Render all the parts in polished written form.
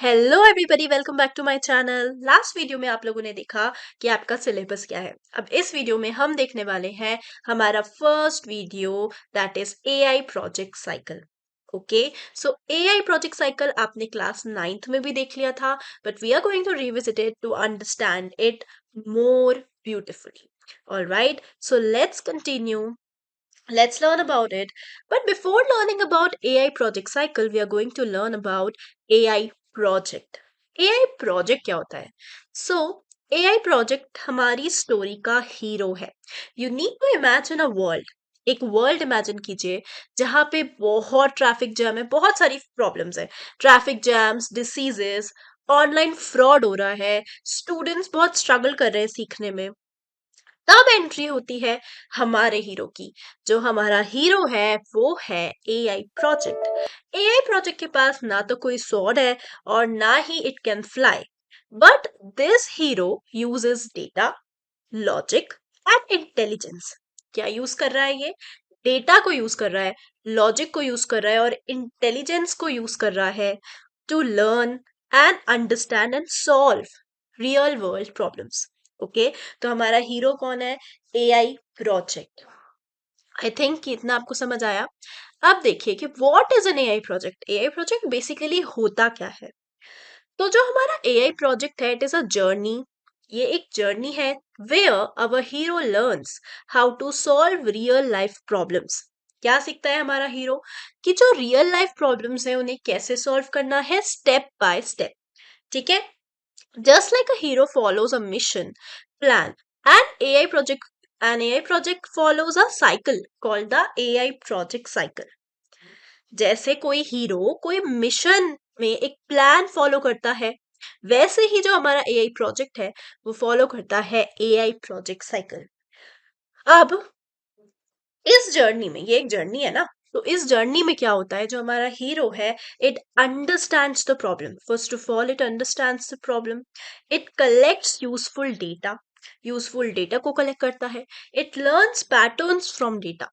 Hello everybody, welcome back to my channel. Last video में आप लोगों ने देखा कि आपका सिलेबस क्या है। अब इस वीडियो में हम देखने वाले हैं हमारा first video, that is AI project cycle. Okay, so AI project cycle आपने क्लास 9th में भी देख लिया था, but we are going to revisit it to understand it more beautifully. Alright, so let's continue. Let's learn about it. But before learning about AI project cycle, we are going to learn about AI project. AI project क्या होता है? So, AI project हमारी story का hero है. You need to imagine a world. एक world imagine कीजिए जहां पे बहुत ट्रैफिक जैम है, बहुत सारी प्रॉब्लम्स है, traffic jams, diseases, online fraud हो रहा है, स्टूडेंट्स बहुत स्ट्रगल कर रहे हैं सीखने में. तब एंट्री होती है हमारे हीरो की. जो हमारा हीरो है वो है एआई प्रोजेक्ट. एआई प्रोजेक्ट के पास ना तो कोई स्वॉर्ड है और ना ही it can fly, but this hero uses data, logic and intelligence. क्या यूज कर रहा है ये? डेटा को यूज कर रहा है, लॉजिक को यूज कर रहा है और इंटेलिजेंस को यूज कर रहा है to learn and understand and solve real world problems. Okay, तो हमारा हीरो कौन है? AI project. आई थिंक इतना आपको समझ आया. अब देखिए कि what is an AI project. AI project basically होता क्या है? तो जो हमारा एआई प्रोजेक्ट है, इट इज अ जर्नी. ये एक जर्नी है where our hero learns how to solve real life problems. क्या सीखता है हमारा हीरो? कि जो रियल लाइफ प्रॉब्लम्स है उन्हें कैसे सॉल्व करना है, स्टेप बाय स्टेप. ठीक है. Just like a hero follows a mission plan, an AI project follows a cycle called the AI project cycle. जैसे कोई हीरो कोई मिशन में एक प्लान फॉलो करता है, वैसे ही जो हमारा एआई प्रोजेक्ट है वो फॉलो करता है एआई प्रोजेक्ट साइकिल. अब इस जर्नी में, ये एक जर्नी है ना, तो इस जर्नी में क्या होता है? जो हमारा हीरो है, it understands the problem. First of all it understands the problem. It collects useful data. Useful data को कलेक्ट करता है. It learns patterns from data.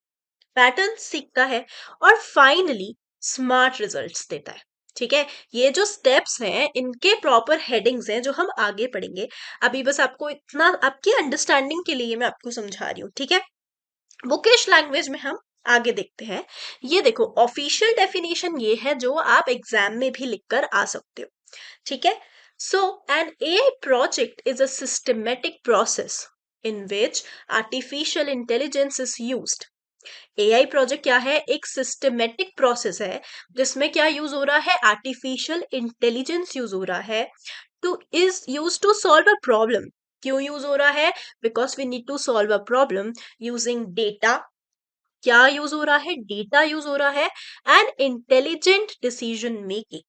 Pattern सीखता है और फाइनली स्मार्ट रिजल्ट्स देता है. ठीक है. ये जो स्टेप्स हैं इनके प्रॉपर हेडिंग्स हैं जो हम आगे पढ़ेंगे. अभी बस आपको इतना, आपकी अंडरस्टैंडिंग के लिए मैं आपको समझा रही हूँ. ठीक है. बुकिश लैंग्वेज में हम आगे देखते हैं. ये देखो, ऑफिशियल डेफिनेशन ये है जो आप एग्जाम में भी लिखकर आ सकते हो. ठीक है. So an AI project is a systematic process in which artificial intelligence is used. AI project क्या है? एक सिस्टमेटिक प्रोसेस है जिसमें क्या यूज हो रहा है? आर्टिफिशियल इंटेलिजेंस यूज हो रहा है to is use to solve a problem. क्यों यूज हो रहा है? Because we need to solve a problem using data. क्या यूज हो रहा है? डेटा यूज हो रहा है. And intelligent decision making.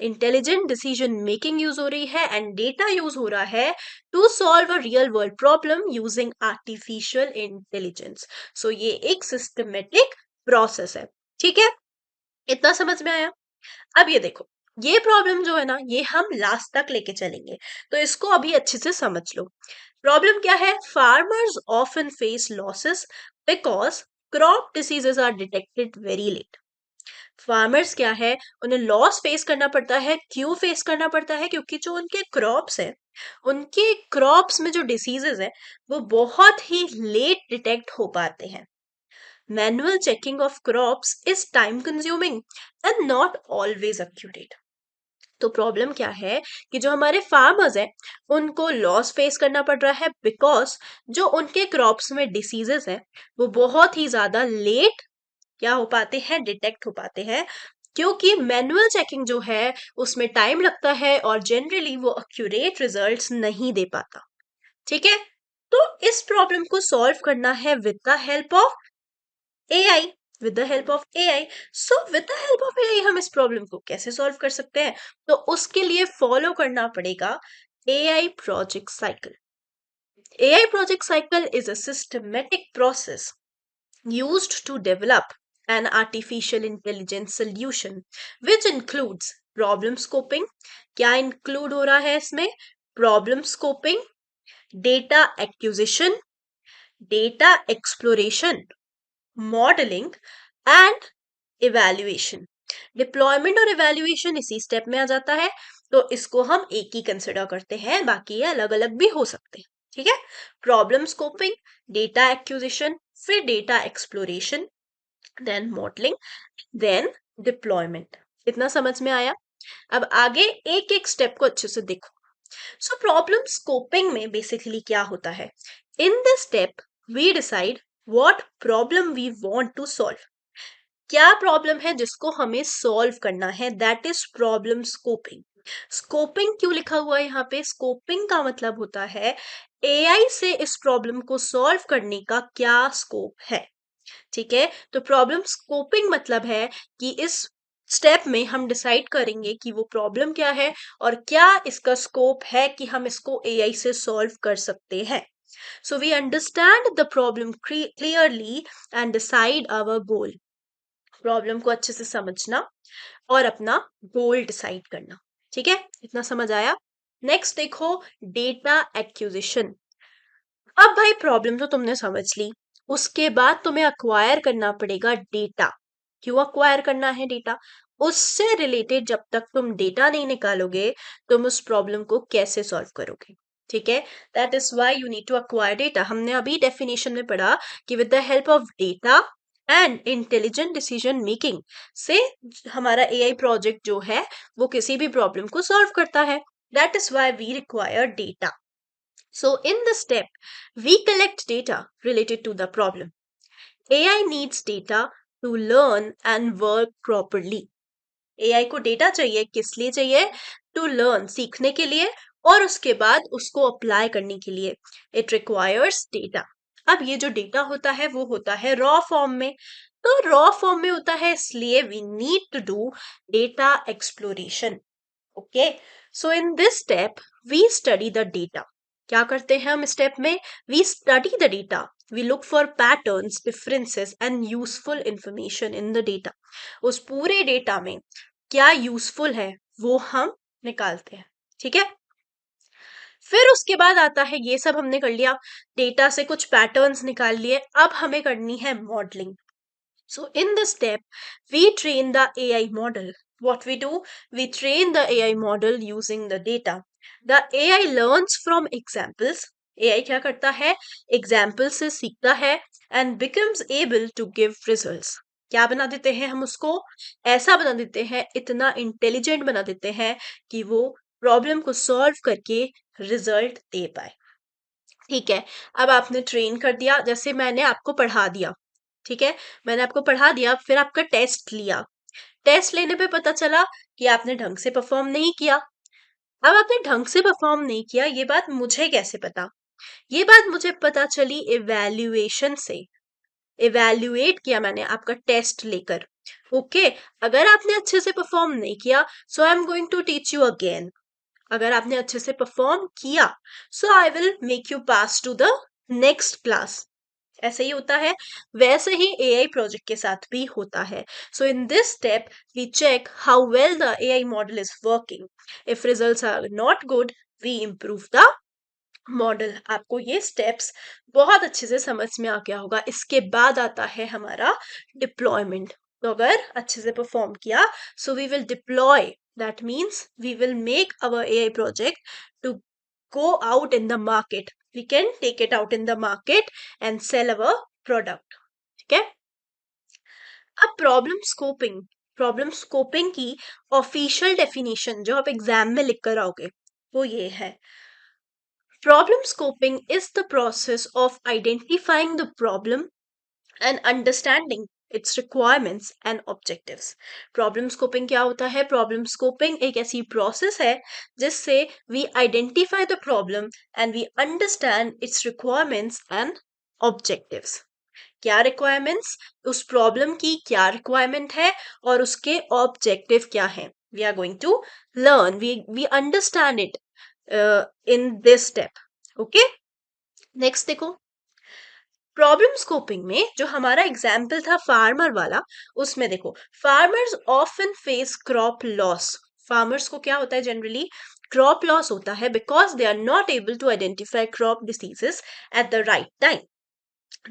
Intelligent decision making use हो रही है एंड डेटा यूज हो रहा है to solve a real world problem using artificial intelligence. So ये एक सिस्टमेटिक प्रोसेस है. ठीक है. इतना समझ में आया? अब ये देखो, ये प्रॉब्लम जो है ना, ये हम लास्ट तक लेके चलेंगे, तो इसको अभी अच्छे से समझ लो. प्रॉब्लम क्या है? Farmers often face losses because crop diseases are detected very late. Farmers क्या है, उन्हें लॉस फेस करना पड़ता है. क्यों फेस करना पड़ता है? क्योंकि जो उनके क्रॉप्स है, उनके क्रॉप्स में जो डिसीजेस है वो बहुत ही लेट डिटेक्ट हो पाते हैं. Manual checking of crops is time consuming and not always accurate. तो प्रॉब्लम क्या है कि जो हमारे फार्मर्स हैं उनको लॉस फेस करना पड़ रहा है बिकॉज जो उनके क्रॉप्स में डिसीजेस हैं वो बहुत ही ज्यादा लेट क्या हो पाते हैं? डिटेक्ट हो पाते हैं. क्योंकि मैनुअल चेकिंग जो है उसमें टाइम लगता है और जनरली वो एक्यूरेट रिजल्ट्स नहीं दे पाता. ठीक है. तो इस प्रॉब्लम को सॉल्व करना है with the help of AI. With the help of AI. So with the help of AI हम इस प्रॉब्लम को कैसे सॉल्व कर सकते हैं? तो उसके लिए फॉलो करना पड़ेगा AI project cycle. AI project cycle is a systematic process used to develop an artificial intelligence solution which includes problem scoping. क्या include हो रहा है इसमें? problem scoping, data acquisition, data exploration, modeling and evaluation. Deployment और evaluation इसी step में आ जाता है, तो इसको हम एक ही कंसिडर करते हैं, बाकी ये अलग अलग भी हो सकते हैं। ठीक है, प्रॉब्लम स्कोपिंग, डेटा एक्विजिशन, फिर data exploration, then modelling, then deployment. इतना समझ में आया? अब आगे एक एक स्टेप को अच्छे से देखो। सो प्रॉब्लम स्कोपिंग में बेसिकली क्या होता है? In this step we decide what problem we want to solve. क्या प्रॉब्लम है जिसको हमें सॉल्व करना है, that is problem scoping. Scoping क्यों लिखा हुआ है यहाँ पे? स्कोपिंग का मतलब होता है एआई से इस प्रॉब्लम को सॉल्व करने का क्या स्कोप है। ठीक है, तो प्रॉब्लम स्कोपिंग मतलब है कि इस स्टेप में हम डिसाइड करेंगे कि वो प्रॉब्लम क्या है और क्या इसका स्कोप है कि हम इसको एआई से सॉल्व कर सकते हैं। So we understand the problem clearly and decide our goal. Problem को अच्छे से समझना और अपना गोल डिसाइड करना। ठीक है, इतना समझ आया? नेक्स्ट देखो, डेटा एक्विजिशन। अब भाई प्रॉब्लम तो तुमने समझ ली, उसके बाद तुम्हें अक्वायर करना पड़ेगा डेटा। क्यों अक्वायर करना है डेटा? उससे रिलेटेड जब तक तुम डेटा नहीं निकालोगे, तुम उस प्रॉब्लम को कैसे सॉल्व करोगे? ठीक है, that is why you need to acquire data. हमने अभी डेफिनेशन में पढ़ा कि with the help of data and intelligent decision making से हमारा एआई प्रोजेक्ट जो है वो किसी भी प्रॉब्लम को सॉल्व करता है। That is why we require data. So in this step, we collect data related to the problem. AI needs data to learn and work properly. AI को डेटा चाहिए, किस लिए चाहिए? टू लर्न, सीखने के लिए, और उसके बाद उसको अप्लाई करने के लिए। It requires data. अब ये जो डेटा होता है वो होता है रॉ फॉर्म में। तो रॉ फॉर्म में होता है, इसलिए we need to do data exploration. Okay, so in this step we study the data. क्या करते हैं हम स्टेप में? We study the data, we look for patterns, differences and useful information in the data. उस पूरे data में क्या useful है वो हम निकालते हैं। ठीक है, फिर उसके बाद आता है, ये सब हमने कर लिया, डेटा से कुछ पैटर्न्स निकाल लिए, अब हमें करनी है modelling. So in this step, we train the AI model. What we do? We train the AI model using the data. The AI learns from examples. AI क्या करता है? Examples से सीखता है and becomes able to give results. क्या बना देते हैं हम उसको? ऐसा बना देते हैं, इतना इंटेलिजेंट बना देते हैं कि वो प्रॉब्लम को सॉल्व करके रिजल्ट दे पाए। ठीक है, अब आपने ट्रेन कर दिया, जैसे मैंने आपको पढ़ा दिया। ठीक है, मैंने आपको पढ़ा दिया, फिर आपका टेस्ट लिया। टेस्ट लेने पे पता चला कि आपने ढंग से परफॉर्म नहीं किया। अब आपने ढंग से परफॉर्म नहीं किया, ये बात मुझे कैसे पता? ये बात मुझे पता चली इवैल्यूएशन से। इवैल्यूएट किया मैंने आपका टेस्ट लेकर। ओके, अगर आपने अच्छे से परफॉर्म नहीं किया, so I am going to teach you again. अगर आपने अच्छे से परफॉर्म किया, so I will make you pass to the next class. ऐसे ही होता है, वैसे ही एआई प्रोजेक्ट के साथ भी होता है। So in this step we check how well the AI model is working. If results are not good, we improve the model. आपको ये स्टेप्स बहुत अच्छे से समझ में आ गया होगा। इसके बाद आता है हमारा डिप्लॉयमेंट। तो अगर अच्छे से परफॉर्म किया, so we will deploy, that means we will make our AI project to go out in the market. We can take it out in the market and sell our product. ठीक है, अब problem scoping की official definition जो आप exam में लिख कर आओगे वो ये है। Problem scoping is the process of identifying the problem and understanding its requirements and objectives. Problem scoping क्या होता है? प्रॉब्लम स्कोपिंग एक ऐसी प्रोसेस है जिससे we identify the problem and we understand its requirements and objectives. क्या requirements? उस problem की क्या रिक्वायरमेंट है और उसके ऑब्जेक्टिव क्या है? We are going to learn, we understand it in this step. Okay, next देखो, प्रॉब्लम स्कोपिंग में जो हमारा एग्जाम्पल था फार्मर वाला, उसमें देखो, farmers often face crop loss. Farmers को क्या होता है? जनरली क्रॉप लॉस होता है because they are not able to identify crop diseases at the right time.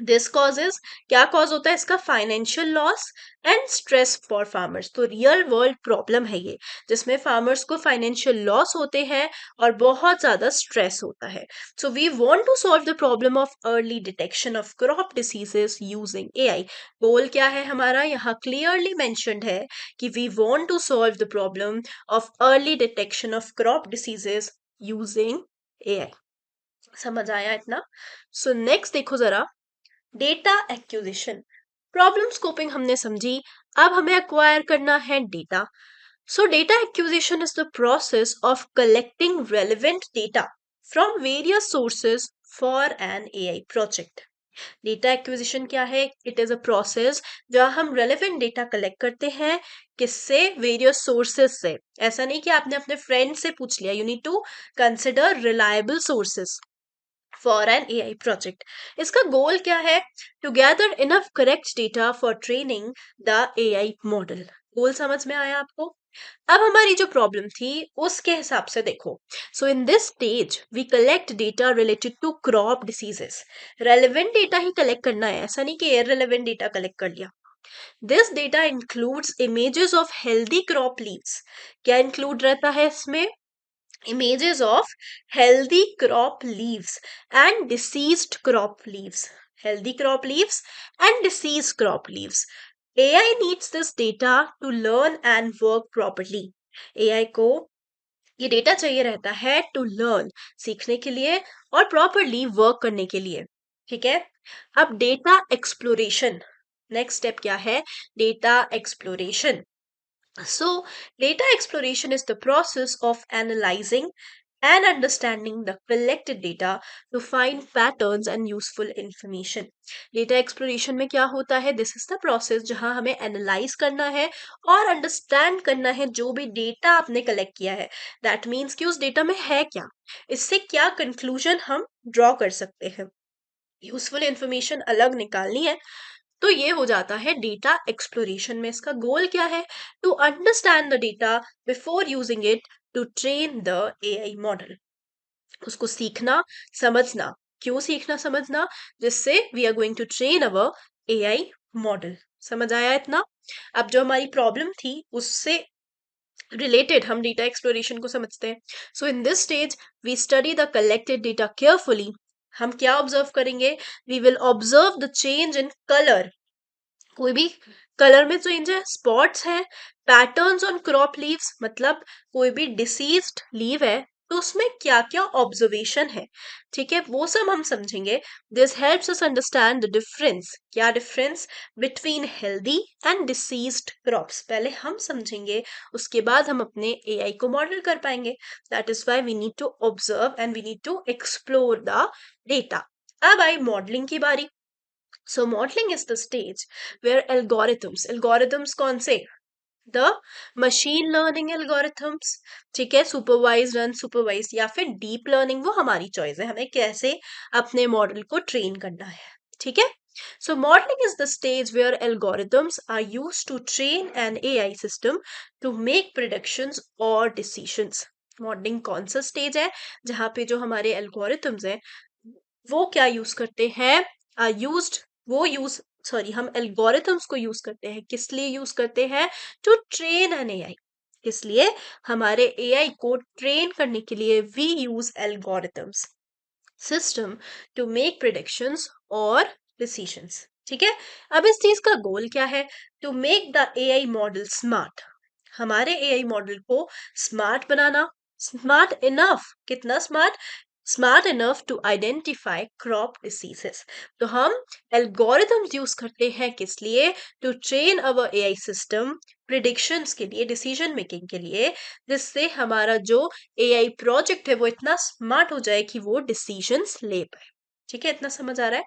This causes, क्या कॉज होता है इसका? Financial loss and stress for farmers. तो रियल वर्ल्ड प्रॉब्लम है ये, जिसमें फार्मर्स को फाइनेंशियल लॉस होते हैं और बहुत ज्यादा स्ट्रेस होता है। So we want to solve the problem of early detection of crop diseases using AI. Goal क्या है हमारा? यहाँ क्लियरली मेंशन्ड है कि we want to solve the problem of early detection of crop diseases using AI. समझ आया इतना? So next देखो जरा, डेटा एक्विजिशन। प्रॉब्लम स्कोपिंग हमने समझी, अब हमें एक्वायर करना है data. So data acquisition is the process of collecting relevant data from various sources for an AI project. Data acquisition क्या है? इट इज अ प्रोसेस जहां हम रेलेवेंट डेटा कलेक्ट करते हैं। किससे? वेरियस सोर्सेज से। ऐसा नहीं कि आपने अपने फ्रेंड से पूछ लिया, you need to consider reliable sources for an AI project. इसका गोल क्या है? To gather enough correct data for training the AI model. Goal समझ में आया आपको? अब हमारी जो प्रॉब्लम थी उसके हिसाब से देखो। So in this stage we collect data related to crop diseases. Relevant data ही कलेक्ट करना है, ऐसा नहीं कि इररिलेवेंट डेटा कलेक्ट कर लिया। This data includes images of healthy crop leaves. क्या इंक्लूड रहता है इसमें? images of healthy crop leaves and diseased crop leaves. Healthy crop leaves and diseased crop leaves. AI needs this data to learn and work properly. AI को ये data चाहिए रहता है to learn, सीखने के लिए, और प्रॉपरली वर्क करने के लिए। ठीक है? अब डेटा एक्सप्लोरेशन, नेक्स्ट स्टेप क्या है? Data exploration. So, data exploration is the process of analyzing and understanding the collected data to find patterns and useful information. Data exploration में क्या होता है? This is the process जहां हमें analyze करना है और understand करना है जो भी data आपने collect किया है। That means कि उस data में है क्या, इससे क्या conclusion हम draw कर सकते हैं। यूजफुल इंफॉर्मेशन अलग निकालनी है, तो ये हो जाता है डेटा एक्सप्लोरेशन में। इसका गोल क्या है? To understand the data before using it to train the AI model. उसको सीखना, समझना। क्यों सीखना समझना? जिससे we are going to train our AI model. समझ आया इतना? अब जो हमारी प्रॉब्लम थी उससे रिलेटेड हम डेटा एक्सप्लोरेशन को समझते हैं। So in this stage we study the collected data carefully. हम क्या ऑब्जर्व करेंगे? We will observe the change in colour. कोई भी कलर में चेंज है, स्पॉट्स है, पैटर्न्स ऑन क्रॉप लीव्स, मतलब कोई भी डिसीज्ड लीव है तो उसमें क्या क्या ऑब्जर्वेशन है। ठीक है, वो सब हम समझेंगे। This helps us understand the difference. क्या difference? Between healthy and diseased crops पहले हम समझेंगे, उसके बाद हम अपने एआई को मॉडल कर पाएंगे। That is why we need to observe and we need to explore the data. अब आई मॉडलिंग की बारी। So modeling is the stage where algorithms कौन से? The machine learning algorithms, ठीक है, सुपरवाइज, अनसुपरवाइज या फिर डीप लर्निंग, वो हमारी चॉइस है, हमें कैसे अपने मॉडल को ट्रेन करना है। ठीक है? So modeling is the stage where algorithms are used to train an AI system to make predictions or decisions. Modelling कौन सा स्टेज है जहां पे जो हमारे एल्गोरिथम्स हैं वो क्या यूज करते हैं? यूज्ड वो यूज सॉरी हम एल्गोरिथम्स को यूज करते हैं। किस लिए यूज करते हैं? To train an AI. इसलिए हमारे एआई को ट्रेन करने के लिए we use algorithms system to make predictions और डिसीजंस। ठीक है? अब इस चीज का गोल क्या है? To make the AI model smart. हमारे एआई मॉडल को स्मार्ट बनाना। स्मार्ट इनफ, कितना smart? Smart enough to identify crop diseases. तो हम एल्गोरिथम्स यूज करते हैं किस लिए? To train our AI system predictions के लिए, डिसीजन मेकिंग के लिए, जिससे हमारा जो एआई प्रोजेक्ट है वो इतना स्मार्ट हो जाए कि वो डिसीजंस ले पाए। ठीक है, इतना समझ आ रहा है?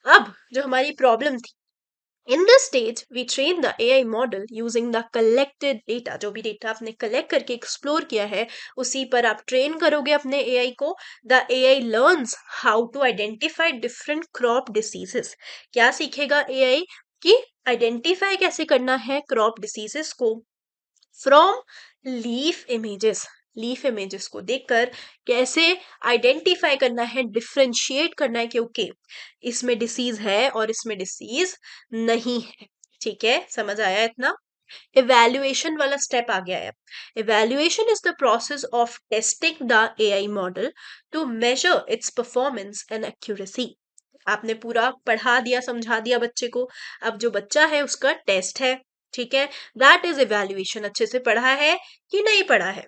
अब जो हमारी प्रॉब्लम थी, in this stage we train the AI model using the collected data। जो भी डेटा आपने कलेक्ट करके एक्सप्लोर किया है उसी पर आप ट्रेन करोगे अपने एआई को। The AI learns how to identify different crop diseases. क्या सीखेगा एआई? कि आइडेंटिफाई कैसे करना है क्रॉप डिसीजेस को from leaf images. Leaf images को देखकर कैसे आइडेंटिफाई करना है, डिफरेंशिएट करना है कि ओके इसमें डिसीज है और इसमें डिसीज नहीं है। ठीक है, समझ आया इतना? इवैल्यूएशन वाला स्टेप आ गया है। Evaluation is the process of testing the AI model to measure its performance and accuracy. आपने पूरा पढ़ा दिया, समझा दिया बच्चे को। अब जो बच्चा है उसका टेस्ट है। ठीक है, दैट इज इवैल्यूएशन। अच्छे से पढ़ा है कि नहीं पढ़ा है?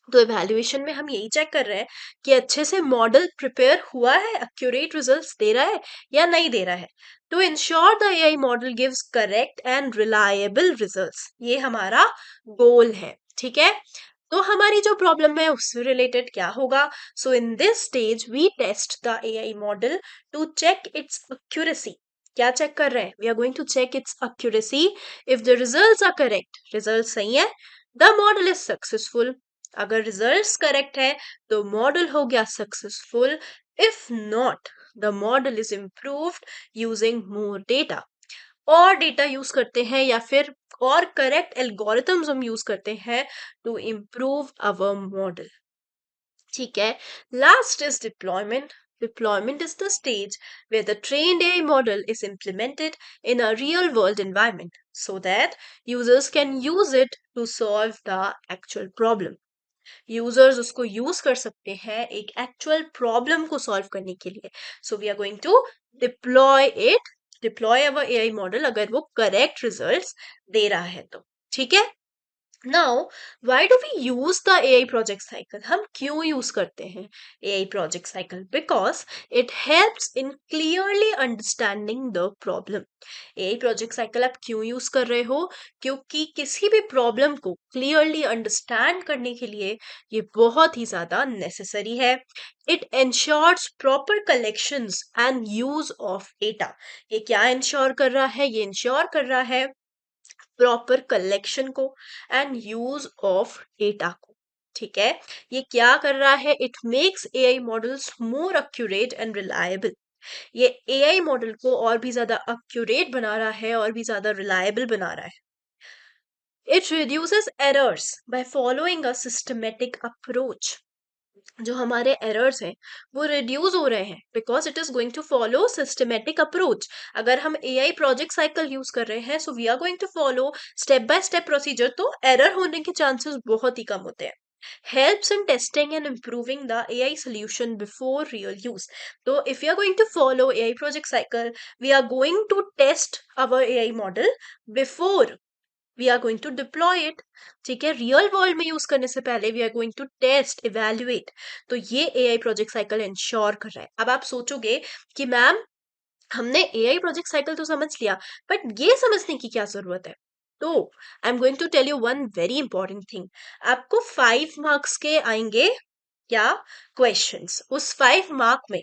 तो इवैल्यूएशन में हम यही चेक कर रहे हैं कि अच्छे से मॉडल प्रिपेयर हुआ है, एक्यूरेट रिजल्ट्स दे रहा है या नहीं दे रहा है। To ensure the AI model gives correct and reliable results, ये हमारा गोल है। ठीक है, तो हमारी जो प्रॉब्लम है उससे रिलेटेड क्या होगा? So in this stage we test the AI model to check its accuracy. क्या चेक कर रहे हैं? We are going to check its accuracy. If the results are correct, result सही है, द मॉडल इज सक्सेसफुल। अगर रिजल्ट्स करेक्ट है तो मॉडल हो गया successful. If not, the model is improved using more data. और डेटा यूज करते हैं या फिर और करेक्ट एल्गोरिथम्स हम यूज करते हैं टू इम्प्रूव अवर मॉडल। ठीक है, last is deployment. Deployment is the stage where the trained AI model is implemented in a real world environment so that users can use it to solve the actual problem. Users उसको use कर सकते हैं एक actual problem को solve करने के लिए। So we are going to deploy it, deploy our AI model अगर वो करेक्ट रिजल्ट्स दे रहा है तो। ठीक है, now why do we use the AI project cycle? हम क्यों यूज करते हैं AI project cycle? Because it helps in clearly understanding the problem. AI project cycle आप क्यों यूज कर रहे हो? क्योंकि किसी भी प्रॉब्लम को क्लियरली अंडरस्टैंड करने के लिए ये बहुत ही ज्यादा नेसेसरी है। It ensures proper collections and use of data. ये क्या इंश्योर कर रहा है? ये इंश्योर कर रहा है प्रॉपर कलेक्शन को एंड यूज ऑफ डेटा को। ठीक है, ये क्या कर रहा है? It makes AI models more accurate and reliable. ये एआई मॉडल को और भी ज्यादा एक्यूरेट बना रहा है और भी ज्यादा रिलायबल बना रहा है। It reduces errors by following a systematic approach. जो हमारे एरर्स हैं वो रिड्यूस हो रहे हैं because it is going to follow systematic approach. अगर हम एआई प्रोजेक्ट साइकिल यूज कर रहे हैं so we are going to follow step by step procedure, तो एरर होने के चांसेस बहुत ही कम होते हैं। Helps in testing and improving the AI solution before real use. So if we are going to follow AI project cycle, we are going to test our AI model before we are going to deploy it. ठीक है, real world में use करने से पहले we are going to test, evaluate. तो ये AI project cycle ensure कर रहा है। अब आप सोचोगे कि मैम हमने एआई प्रोजेक्ट साइकिल तो समझ लिया बट ये समझने की क्या जरूरत है? तो I am going to tell you one very important thing. आपको 5 मार्क्स के आएंगे क्या क्वेश्चंस? उस 5 मार्क में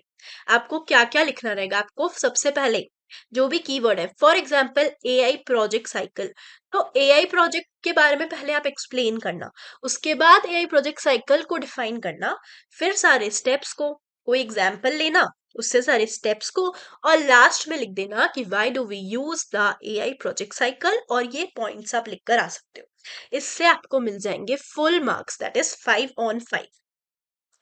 आपको क्या क्या लिखना रहेगा? आपको सबसे पहले जो भी कीवर्ड है, for example AI project cycle, तो एआई प्रोजेक्ट के बारे में पहले आप एक्सप्लेन करना, उसके बाद एआई प्रोजेक्ट साइकिल को डिफाइन करना, फिर सारे स्टेप्स को कोई एग्जाम्पल लेना, उससे सारे स्टेप्स को, और लास्ट में लिख देना कि why do we use the AI project cycle, और ये पॉइंट्स आप लिखकर आ सकते हो। इससे आपको मिल जाएंगे full marks, that is 5 on 5।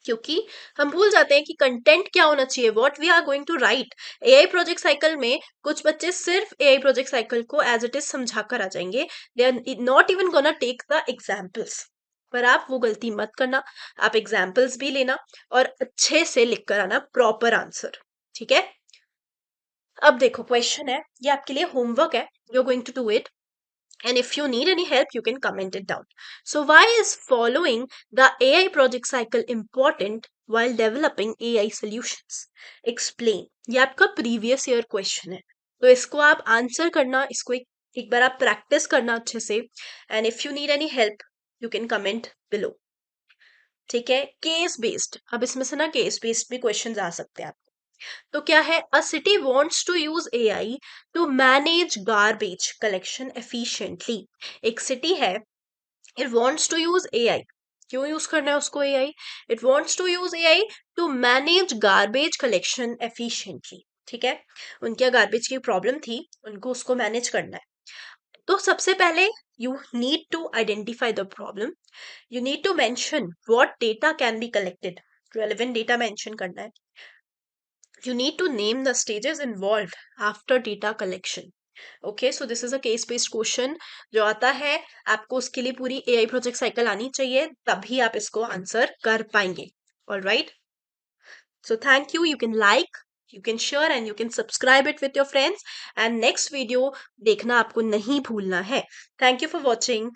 क्योंकि हम भूल जाते हैं कि कंटेंट क्या होना चाहिए, what we are going to write. AI project cycle में कुछ बच्चे सिर्फ एआई प्रोजेक्ट साइकिल को एज इट इज समझा कर आ जाएंगे, they are not even gonna take the examples. पर आप वो गलती मत करना, आप एग्जाम्पल्स भी लेना और अच्छे से लिख कर आना प्रॉपर आंसर। ठीक है, अब देखो क्वेश्चन है, ये आपके लिए होमवर्क है, you are going to do it. And if you need any help, you can comment it down. So why is following the AI project cycle important while developing AI solutions? Explain. ये आपका previous year question है, तो इसको आप answer करना, इसको एक बार आप प्रैक्टिस करना अच्छे से। And if you need any help, you can comment below. ठीक है, केस बेस्ड, अब इसमें से ना केस बेस्ड भी क्वेश्चंस आ सकते हैं। तो क्या है? A city wants to use AI to manage garbage collection efficiently. एक सिटी है, it wants to use AI. क्यों यूज करना है उसको AI? It wants to use AI to manage garbage collection efficiently. ठीक है, उनके गार्बेज की प्रॉब्लम थी, उनको उसको मैनेज करना है। तो सबसे पहले you need to identify the problem, you need to mention what data can be collected, relevant data mention करना है। You need to name the stages involved after data collection. Okay, so this is a case based question जो आता है, आपको उसके लिए पूरी AI project cycle आनी चाहिए, तभी आप इसको आंसर कर पाएंगे। All right, so thank you. You can like, you can share and you can subscribe it with your friends, and next video देखना आपको नहीं भूलना है। Thank you for watching.